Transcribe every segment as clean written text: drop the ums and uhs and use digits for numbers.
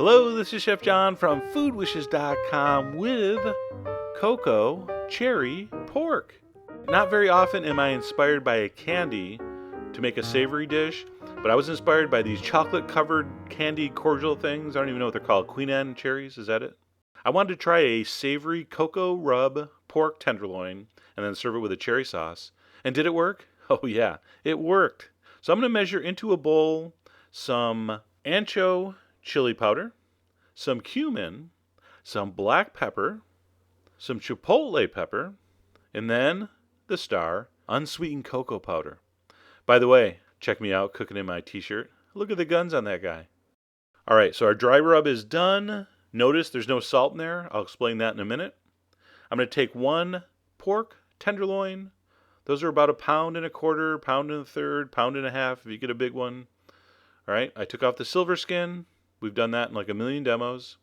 Hello, this is Chef John from foodwishes.com with cocoa cherry pork. Not very often am I inspired by a candy to make a savory dish, but I was inspired by these chocolate-covered candy cordial things. I don't even know what they're called. Queen Anne cherries, is that it? I wanted to try a savory cocoa rub pork tenderloin and then serve it with a cherry sauce. And did it work? Oh yeah, it worked. So I'm going to measure into a bowl some ancho chili powder, some cumin, some black pepper, some chipotle pepper, and then the star, unsweetened cocoa powder. By the way, check me out cooking in my t-shirt. Look at the guns on that guy. All right, so our dry rub is done. Notice there's no salt in there. I'll explain that in a minute. I'm going to take one pork tenderloin. Those are about 1.25 pounds, 1.25 pounds, 1.5 pounds if you get a big one. All right, I took off the silver skin. We've done that in like a million demos.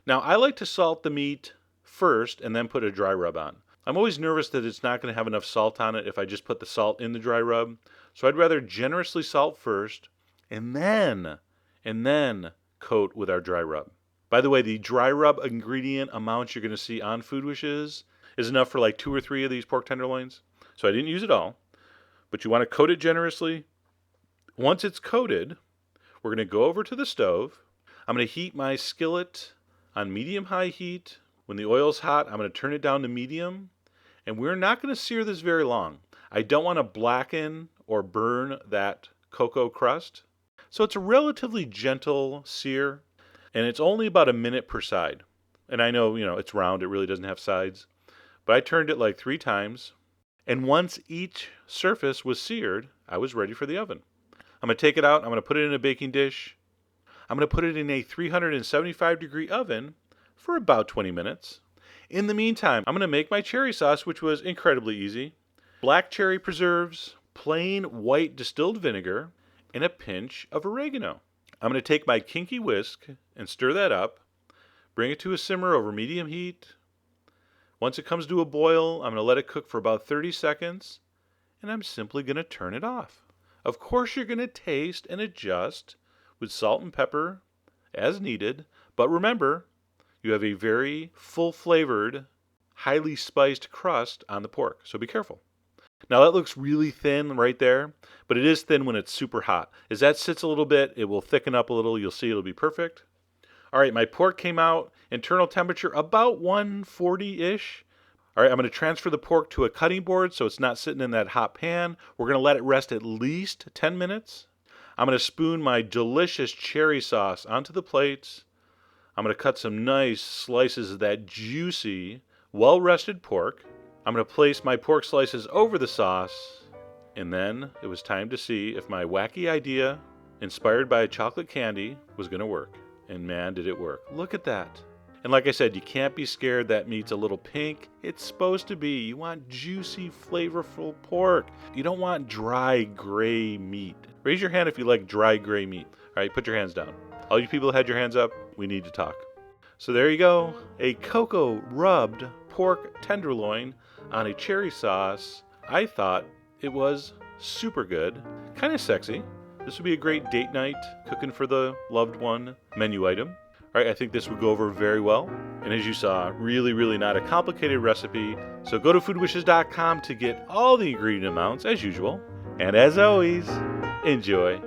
Now, I like to salt the meat first and then put a dry rub on. I'm always nervous that it's not going to have enough salt on it if I just put the salt in the dry rub. So I'd rather generously salt first and then coat with our dry rub. By the way, the dry rub ingredient amounts you're going to see on Food Wishes is enough for like 2 or 3 of these pork tenderloins. So I didn't use it all, but you want to coat it generously. Once it's coated, we're going to go over to the stove. I'm going to heat my skillet on medium-high heat. When the oil's hot, I'm going to turn it down to medium. And we're not going to sear this very long. I don't want to blacken or burn that cocoa crust. So it's a relatively gentle sear, and it's only about 1 minute per side. And I know, it's round, it really doesn't have sides. But I turned it like 3 times. And once each surface was seared, I was ready for the oven. I'm going to take it out. I'm going to put it in a baking dish. I'm going to put it in a 375-degree oven for about 20 minutes. In the meantime, I'm going to make my cherry sauce, which was incredibly easy. Black cherry preserves, plain white distilled vinegar, and a pinch of oregano. I'm going to take my kinky whisk and stir that up. Bring it to a simmer over medium heat. Once it comes to a boil, I'm going to let it cook for about 30 seconds. And I'm simply going to turn it off. Of course, you're going to taste and adjust with salt and pepper as needed. But remember, you have a very full-flavored, highly spiced crust on the pork. So be careful. Now that looks really thin right there, but it is thin when it's super hot. As that sits a little bit, it will thicken up a little. You'll see it'll be perfect. All right, my pork came out, internal temperature about 140-ish. All right, I'm going to transfer the pork to a cutting board so it's not sitting in that hot pan. We're going to let it rest at least 10 minutes. I'm going to spoon my delicious cherry sauce onto the plates. I'm going to cut some nice slices of that juicy, well-rested pork. I'm going to place my pork slices over the sauce. And then it was time to see if my wacky idea, inspired by a chocolate candy, was going to work. And man, did it work. Look at that. And like I said, you can't be scared that meat's a little pink. It's supposed to be. You want juicy, flavorful pork. You don't want dry, gray meat. Raise your hand if you like dry, gray meat. All right, put your hands down. All you people that had your hands up, we need to talk. So there you go. A cocoa-rubbed pork tenderloin on a cherry sauce. I thought it was super good. Kind of sexy. This would be a great date night, cooking for the loved one menu item. All right, I think this would go over very well. And as you saw, really, really not a complicated recipe. So go to foodwishes.com to get all the ingredient amounts as usual. And as always, enjoy.